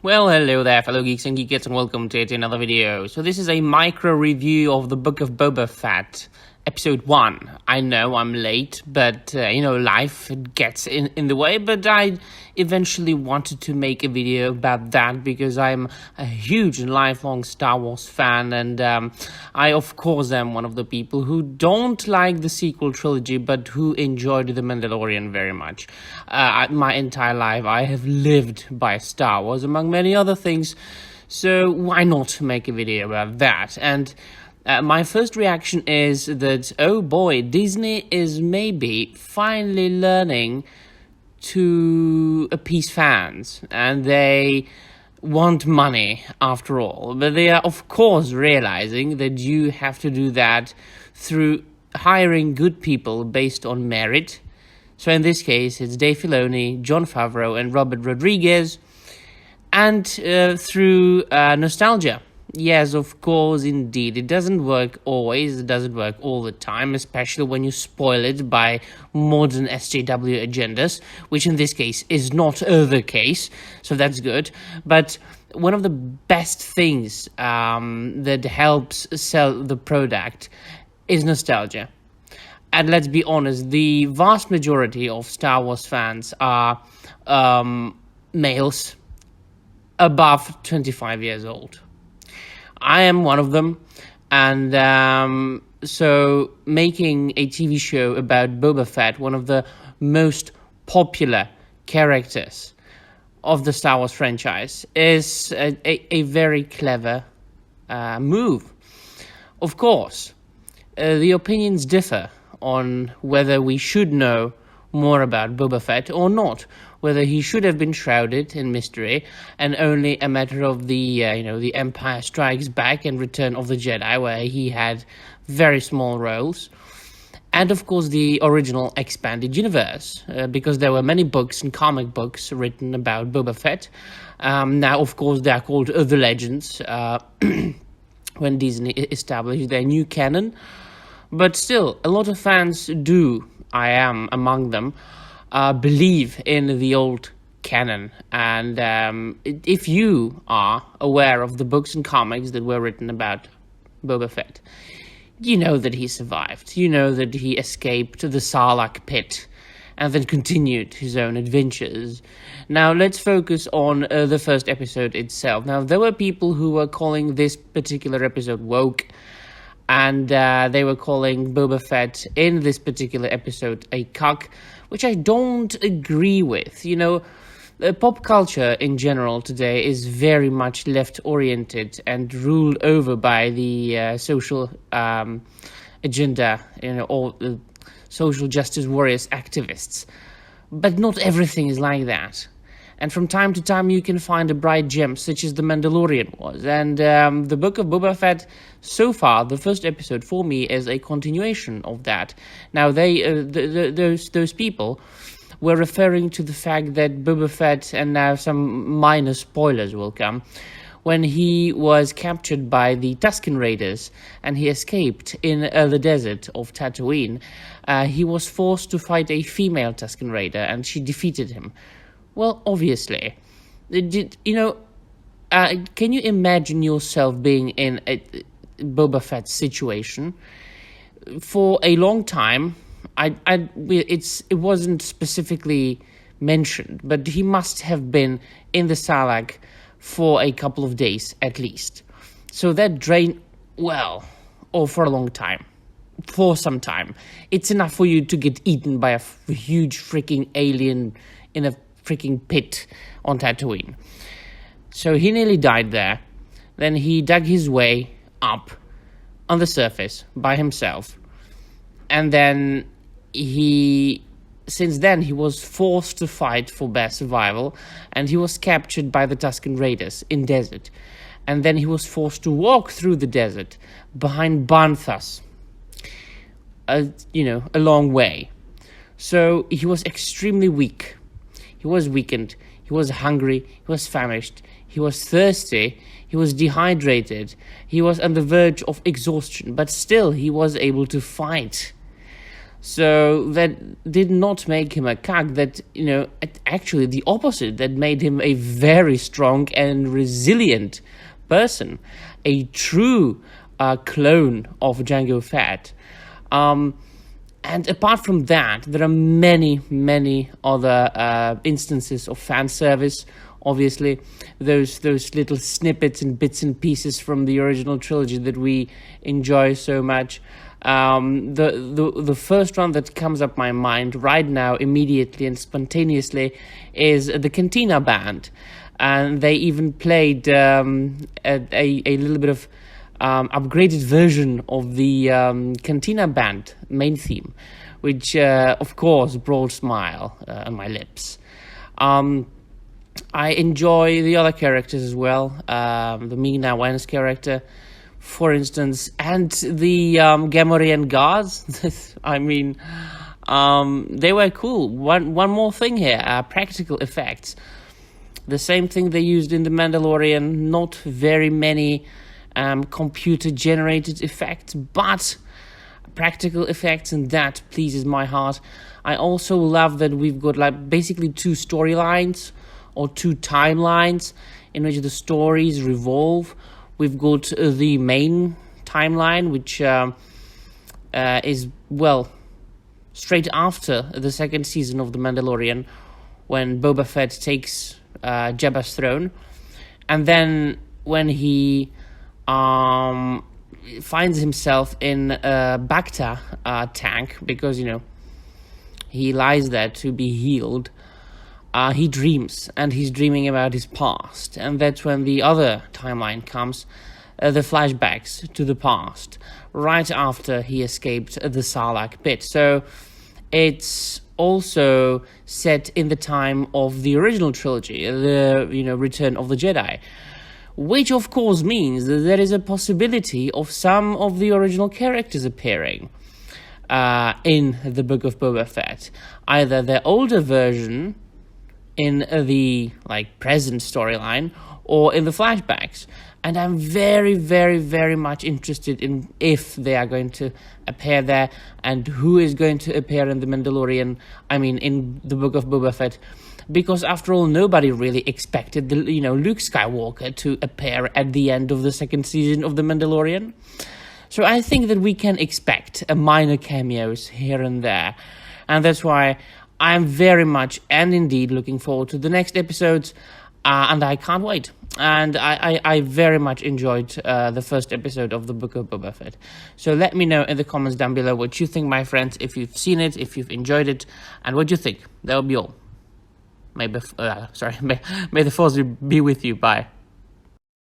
Well, hello there, fellow geeks and geekettes, and welcome to another video. So this is a micro review of the Book of Boba Fett, Episode 1. I know I'm late, but, life gets in the way, but I eventually wanted to make a video about that because I'm a huge and lifelong Star Wars fan, and I, of course, am one of the people who don't like the sequel trilogy, but who enjoyed The Mandalorian very much. My entire life, I have lived by Star Wars, among many other things, so why not make a video about that? And my first reaction is that, oh boy, Disney is maybe finally learning to appease fans, and they want money after all, but they are of course realizing that you have to do that through hiring good people based on merit. So in this case, it's Dave Filoni, Jon Favreau, and Robert Rodriguez, and through nostalgia. Yes, of course, indeed. It doesn't work always, it doesn't work all the time, especially when you spoil it by modern SJW agendas, which in this case is not the case, so that's good. But one of the best things that helps sell the product is nostalgia. And let's be honest, the vast majority of Star Wars fans are males above 25 years old. I am one of them, and so making a TV show about Boba Fett, one of the most popular characters of the Star Wars franchise, is a very clever move. Of course, the opinions differ on whether we should know more about Boba Fett or not, whether he should have been shrouded in mystery and only a matter of the Empire Strikes Back and Return of the Jedi, where he had very small roles, and of course the original expanded universe, because there were many books and comic books written about Boba Fett. Now, of course, they are called The Legends when Disney established their new canon, but still, a lot of fans do, I am among them, believe in the old canon. And if you are aware of the books and comics that were written about Boba Fett, you know that he survived. You know that he escaped the Sarlacc pit and then continued his own adventures. Now, let's focus on the first episode itself. Now, there were people who were calling this particular episode woke, and they were calling Boba Fett in this particular episode a cuck, which I don't agree with. Pop culture in general today is very much left-oriented and ruled over by the social agenda, all social justice warriors, activists. But not everything is like that. And from time to time, you can find a bright gem, such as The Mandalorian was. And the Book of Boba Fett, so far, the first episode for me is a continuation of that. Now, those people were referring to the fact that Boba Fett, and now some minor spoilers will come, when he was captured by the Tusken Raiders and he escaped in the desert of Tatooine, he was forced to fight a female Tusken Raider, and she defeated him. Well, obviously, can you imagine yourself being in a Boba Fett situation? For a long time, it wasn't specifically mentioned, but he must have been in the Sarlacc for a couple of days at least. So that drained, for a long time, for some time. It's enough for you to get eaten by a huge freaking alien in a freaking pit on Tatooine. So he nearly died there. Then he dug his way up on the surface by himself. And then since then he was forced to fight for bare survival, and he was captured by the Tusken Raiders in desert. And then he was forced to walk through the desert behind Banthas, a long way. So he was extremely weak. He was weakened, he was hungry, he was famished, he was thirsty, he was dehydrated, he was on the verge of exhaustion, but still he was able to fight. So that did not make him a cuck. That, actually the opposite. That made him a very strong and resilient person, a true clone of Jango Fett. And apart from that, there are many, many other instances of fan service. Obviously, those little snippets and bits and pieces from the original trilogy that we enjoy so much. The first one that comes up my mind right now, immediately and spontaneously, is the Cantina Band, and they even played a little bit of upgraded version of the Cantina Band main theme, which of course brought a smile on my lips. I enjoy the other characters as well, the Ming-Na Wen's character, for instance, and the Gamorrean guards. I mean, they were cool. One more thing here, practical effects. The same thing they used in The Mandalorian, not very many computer-generated effects, but practical effects, and that pleases my heart. I also love that we've got basically two storylines, or two timelines in which the stories revolve. We've got the main timeline, which is, straight after the second season of The Mandalorian, when Boba Fett takes Jabba's throne. And then when he finds himself in a Bacta tank, because, he lies there to be healed, he dreams, and he's dreaming about his past. And that's when the other timeline comes, the flashbacks to the past, right after he escaped the Sarlacc pit. So it's also set in the time of the original trilogy, the Return of the Jedi, which of course means that there is a possibility of some of the original characters appearing in the Book of Boba Fett, either the older version in the present storyline or in the flashbacks. And I'm very, very, very much interested in if they are going to appear there, and who is going to appear in The Mandalorian, in the Book of Boba Fett. Because after all, nobody really expected Luke Skywalker to appear at the end of the second season of The Mandalorian. So I think that we can expect a minor cameos here and there. And that's why I'm very much and indeed looking forward to the next episodes, and I can't wait. And I very much enjoyed the first episode of the Book of Boba Fett. So let me know in the comments down below what you think, my friends, if you've seen it, if you've enjoyed it, and what you think. That'll be all. May the force be with you. Bye.